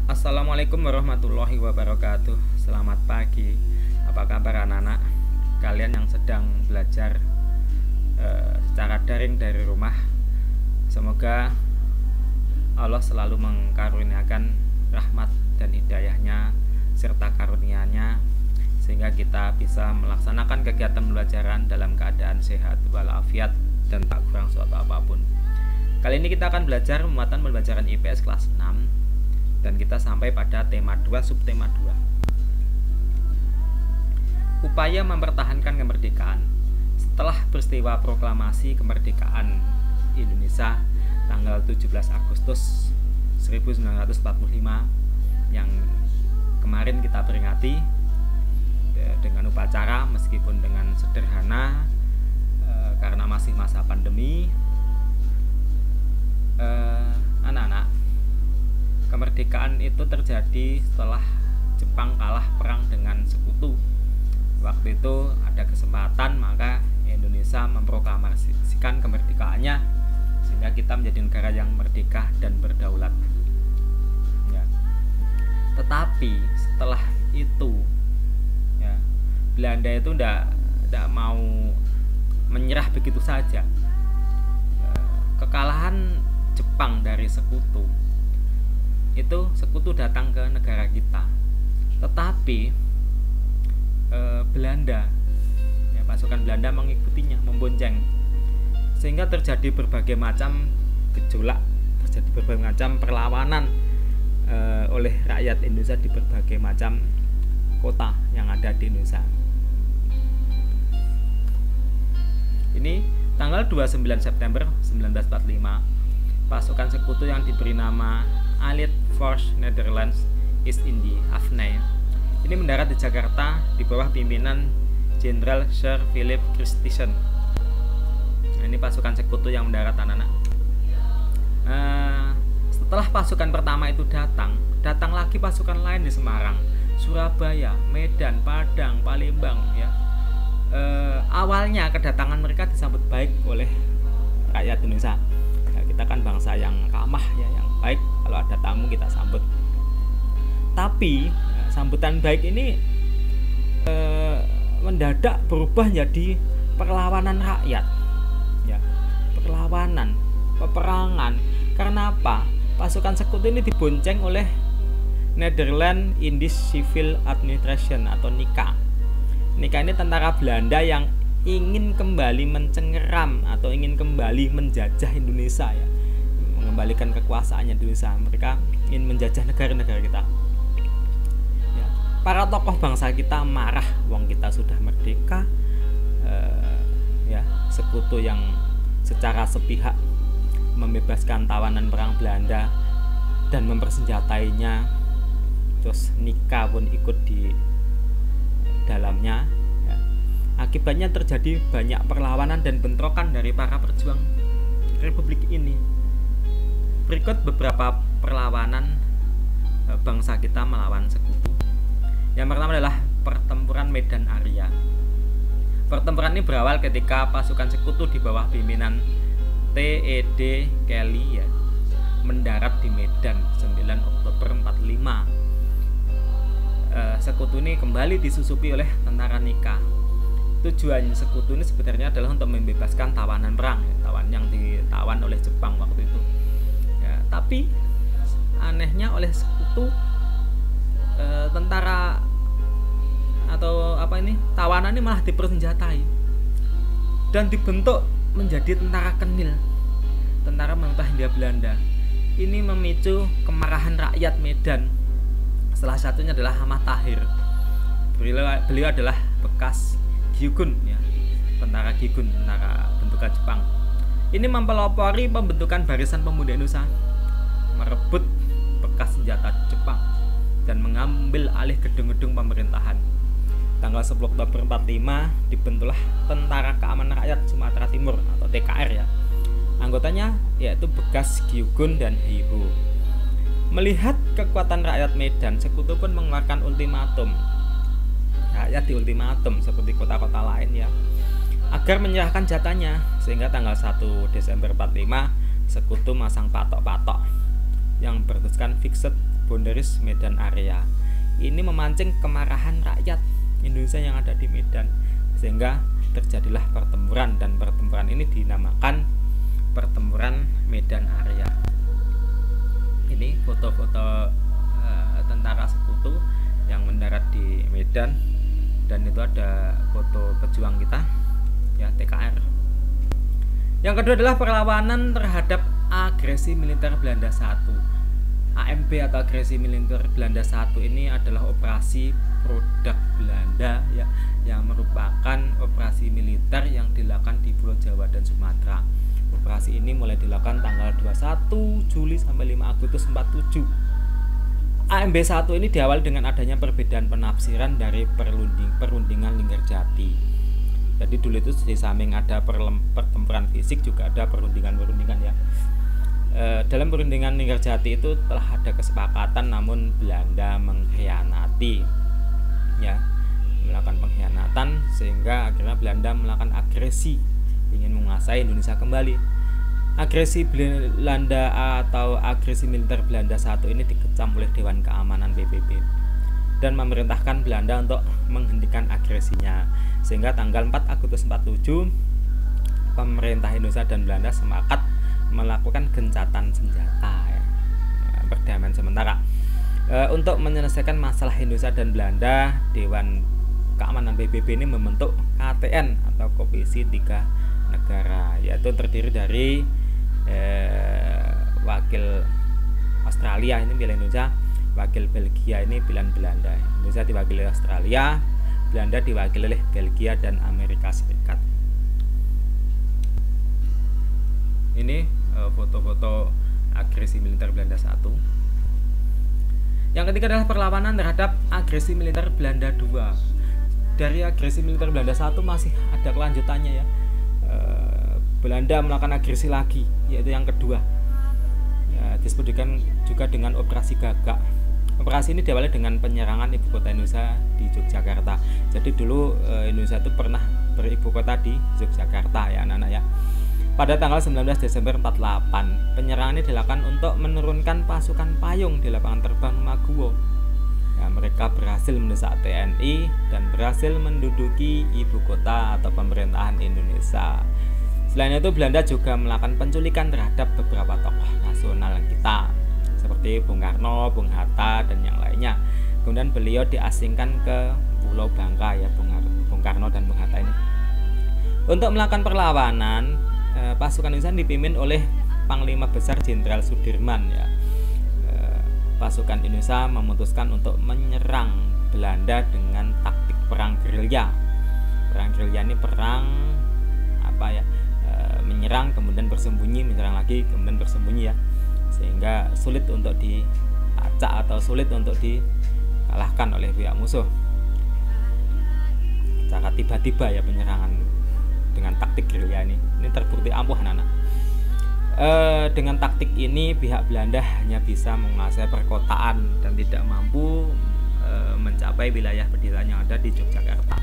Assalamualaikum warahmatullahi wabarakatuh. Selamat pagi. Apa kabar anak-anak? Kalian yang sedang belajar secara daring dari rumah. Semoga Allah selalu mengkaruniakan rahmat dan hidayahnya serta karunia-Nya sehingga kita bisa melaksanakan kegiatan pembelajaran dalam keadaan sehat walafiat dan tak kurang suatu apapun. Kali ini kita akan belajar muatan pembelajaran IPS kelas 6 dan kita sampai pada tema 2 subtema 2. Upaya mempertahankan kemerdekaan. Setelah peristiwa proklamasi kemerdekaan Indonesia tanggal 17 Agustus 1945 yang kemarin kita peringati dengan upacara meskipun dengan sederhana karena masih masa pandemi. Anak-anak, kemerdekaan itu terjadi setelah Jepang kalah perang dengan sekutu. Waktu itu ada kesempatan, maka Indonesia memproklamasikan kemerdekaannya sehingga kita menjadi negara yang merdeka dan berdaulat. Ya. Tetapi setelah itu, ya, Belanda itu tidak mau menyerah begitu saja. Kekalahan Jepang dari sekutu itu sekutu datang ke negara kita, tetapi Belanda, ya, pasukan Belanda mengikutinya, membonceng, sehingga terjadi berbagai macam gejolak, terjadi berbagai macam perlawanan oleh rakyat Indonesia di berbagai macam kota yang ada di Indonesia. Ini tanggal 29 September 1945, pasukan sekutu yang diberi nama Allied Force Netherlands East India (AFNI) ini mendarat di Jakarta di bawah pimpinan Jenderal Sir Philip Christison. Nah, ini pasukan sekutu yang mendarat, anak-anak. Setelah pasukan pertama itu datang lagi pasukan lain di Semarang, Surabaya, Medan, Padang, Palembang. Ya, awalnya kedatangan mereka disambut baik oleh rakyat Indonesia. Ya, kita kan bangsa yang ramah, ya, yang baik. Kalau ada tamu kita sambut. Tapi sambutan baik ini mendadak berubah jadi perlawanan rakyat, ya, perlawanan, peperangan. Karena apa? Pasukan sekutu ini dibonceng oleh Netherlands Indies Civil Administration atau NICA. NICA ini tentara Belanda yang ingin kembali mencengkeram atau ingin kembali menjajah Indonesia, ya, mengembalikan kekuasaannya Indonesia. Mereka ingin menjajah negara-negara kita. Ya, para tokoh bangsa kita marah, wong kita sudah merdeka. Ya, sekutu yang secara sepihak membebaskan tawanan perang Belanda dan mempersenjatainya, terus NICA pun ikut di dalamnya. Ya. Akibatnya terjadi banyak perlawanan dan bentrokan dari para perjuang Republik ini. Berikut beberapa perlawanan bangsa kita melawan sekutu. Yang pertama adalah pertempuran Medan Area. Pertempuran ini berawal ketika pasukan sekutu di bawah pimpinan T.E.D. Kelly, ya, mendarat di Medan 9 Oktober 45. Sekutu ini kembali disusupi oleh tentara NICA. Tujuan sekutu ini sebenarnya adalah untuk membebaskan tawanan perang, ya, tawanan yang ditawan oleh Jepang waktu itu. Ya, tapi anehnya oleh sekutu tentara atau tawanan ini malah dipersenjatai dan dibentuk menjadi tentara kenil, tentara pemberontak Hindia Belanda. Ini memicu kemarahan rakyat Medan. Salah satunya adalah Ahmad Tahir. Beliau adalah bekas Gyugun, ya, tentara Gyugun, tentara bentukan Jepang. Ini mempelopori pembentukan Barisan Pemuda Indonesia, merebut bekas senjata Jepang dan mengambil alih gedung-gedung pemerintahan. Tanggal 10 Oktober 45 dibentuklah Tentara Keamanan Rakyat Sumatera Timur atau TKR, ya. Anggotanya yaitu bekas Gyugun dan Heiho. Melihat kekuatan rakyat Medan, sekutu pun mengeluarkan ultimatum. Rakyat di ultimatum seperti kota-kota lain, ya, agar menyerahkan jatahnya, sehingga tanggal 1 Desember 45 sekutu masang patok-patok yang bertuliskan fixed boundaries Medan area. Ini memancing kemarahan rakyat Indonesia yang ada di Medan, sehingga terjadilah pertempuran, dan pertempuran ini dinamakan pertempuran Medan area. Ini foto-foto tentara sekutu yang mendarat di Medan, dan itu ada foto pejuang kita ya, TKR. Yang kedua adalah perlawanan terhadap agresi militer Belanda I. AMB atau agresi militer Belanda I ini adalah operasi produk Belanda ya, yang merupakan operasi militer yang dilakukan di Pulau Jawa dan Sumatera. Operasi ini mulai dilakukan tanggal 21 Juli sampai 5 Agustus 47. AMB 1 ini diawali dengan adanya perbedaan penafsiran dari perundingan Linggarjati. Jadi dulu itu di samping ada pertempuran fisik juga ada perundingan ya. Dalam perundingan Linggarjati itu telah ada kesepakatan, namun Belanda mengkhianati ya, melakukan pengkhianatan, sehingga akhirnya Belanda melakukan agresi, ingin menguasai Indonesia kembali. Agresi Belanda atau agresi militer Belanda I ini dikecam oleh Dewan Keamanan PBB dan memerintahkan Belanda untuk menghentikan agresinya, sehingga tanggal 4 Agustus 47 pemerintah Indonesia dan Belanda sepakat melakukan gencatan senjata ya, perdamaian sementara. Untuk menyelesaikan masalah Indonesia dan Belanda, Dewan Keamanan PBB ini membentuk KTN atau Komisi 3 Negara, yaitu terdiri dari wakil Australia ini pilih Indonesia, wakil Belgia ini pilihan Belanda. Indonesia diwakili Australia, Belanda diwakili oleh Belgia dan Amerika Serikat. Ini foto-foto agresi militer Belanda I. Yang ketiga adalah perlawanan terhadap agresi militer Belanda II. Dari agresi militer Belanda I masih ada kelanjutannya ya. Belanda melakukan agresi lagi, yaitu yang kedua ya, disebut juga dengan Operasi Gagak. Operasi ini diawali dengan penyerangan ibu kota Indonesia di Yogyakarta. Jadi dulu Indonesia itu pernah beribu kota di Yogyakarta ya anak-anak ya. Pada tanggal 19 Desember 48, penyerangan ini dilakukan untuk menurunkan pasukan payung di lapangan terbang Maguwo. Ya, mereka berhasil mendesak TNI dan berhasil menduduki ibu kota atau pemerintahan Indonesia. Selain itu, Belanda juga melakukan penculikan terhadap beberapa tokoh nasional kita seperti Bung Karno, Bung Hatta, dan yang lainnya. Kemudian beliau diasingkan ke Pulau Bangka ya, Bung Karno dan Bung Hatta ini. Untuk melakukan perlawanan, pasukan Indonesia dipimpin oleh Panglima Besar Jenderal Sudirman ya. Pasukan Indonesia memutuskan untuk menyerang Belanda dengan taktik perang gerilya. Perang gerilya ini perang menyerang kemudian bersembunyi, menyerang lagi kemudian bersembunyi ya, sehingga sulit untuk dilacak atau sulit untuk dikalahkan oleh pihak musuh. Cara tiba-tiba ya penyerangan dengan taktik gerilya ini terbukti ampuh anak-anak. Dengan taktik ini pihak Belanda hanya bisa menguasai perkotaan dan tidak mampu mencapai wilayah pedesaan yang ada di Yogyakarta.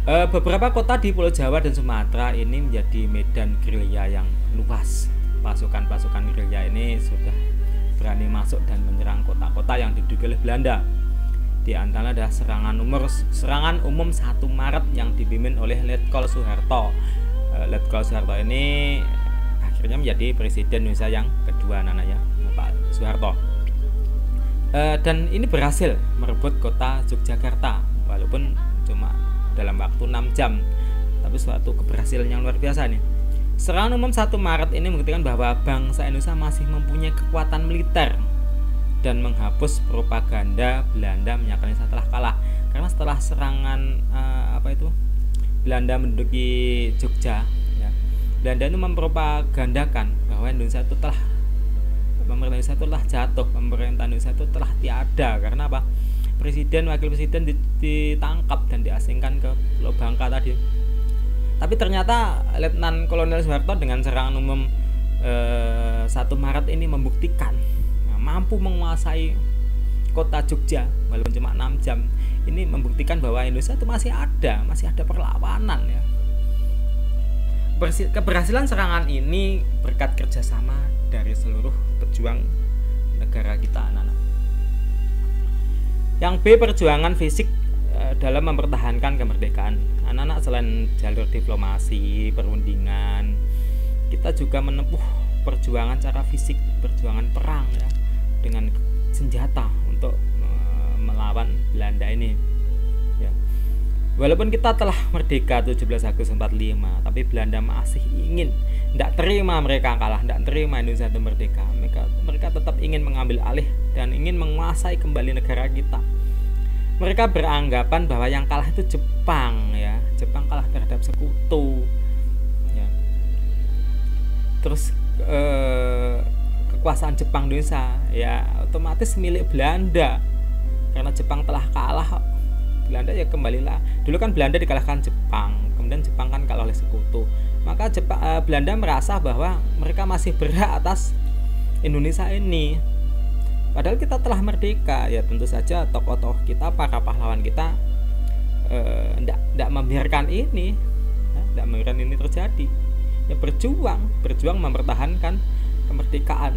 Beberapa kota di Pulau Jawa dan Sumatera ini menjadi medan gerilya yang luas. Pasukan-pasukan gerilya ini sudah berani masuk dan menyerang kota-kota yang diduduki oleh Belanda. Di antara ada serangan umum 1 Maret yang dipimpin oleh Letkol Soeharto. Letkol Soeharto ini akhirnya menjadi presiden Indonesia yang kedua namanya Pak Soeharto. Dan ini berhasil merebut kota Yogyakarta walaupun cuma dalam waktu 6 jam, tapi suatu keberhasilan yang luar biasa nih. Serangan umum 1 Maret ini membuktikan bahwa bangsa Indonesia masih mempunyai kekuatan militer dan menghapus propaganda Belanda menyatakan Indonesia telah kalah. Karena setelah serangan Belanda menduduki Jogja ya, Belanda itu mempropagandakan bahwa Indonesia itu telah pemerintah Indonesia itu telah jatuh, pemerintah Indonesia itu telah tiada. Karena apa? Presiden, wakil presiden ditangkap dan diasingkan ke Pulau Bangka tadi. Tapi ternyata Letnan Kolonel Soeharto dengan serangan umum 1 Maret ini membuktikan mampu menguasai kota Jogja walaupun cuma 6 jam. Ini membuktikan bahwa Indonesia itu masih ada perlawanan ya. Keberhasilan serangan ini berkat kerjasama dari seluruh pejuang Yang B, perjuangan fisik dalam mempertahankan kemerdekaan. Anak-anak selain jalur diplomasi, perundingan, kita juga menempuh perjuangan secara fisik, perjuangan perang ya, dengan senjata untuk melawan Belanda ini ya. Walaupun kita telah merdeka 17 Agustus 45, tapi Belanda masih ingin, tidak terima mereka kalah, tidak terima Indonesia itu merdeka. Mereka tetap ingin mengambil alih dan ingin menguasai kembali negara kita. Mereka beranggapan bahwa yang kalah itu Jepang ya, Jepang kalah terhadap sekutu ya. Terus kekuasaan Jepang di Indonesia ya otomatis milik Belanda, karena Jepang telah kalah. Belanda ya kembalilah. Dulu kan Belanda dikalahkan Jepang, kemudian Jepang kan kalah oleh sekutu. Maka Belanda merasa bahwa mereka masih berhak atas Indonesia ini. Padahal kita telah merdeka ya, tentu saja tokoh-tokoh kita, para pahlawan kita tidak membiarkan ini, tidak membiarkan ini terjadi. Ya berjuang mempertahankan kemerdekaan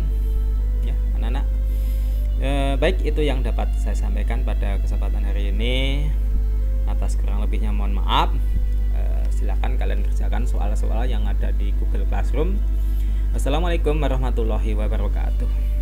ya anak-anak. Baik, itu yang dapat saya sampaikan pada kesempatan hari ini. Atas kurang lebihnya mohon maaf. Silakan kalian kerjakan soal-soal yang ada di Google Classroom. Wassalamualaikum warahmatullahi wabarakatuh.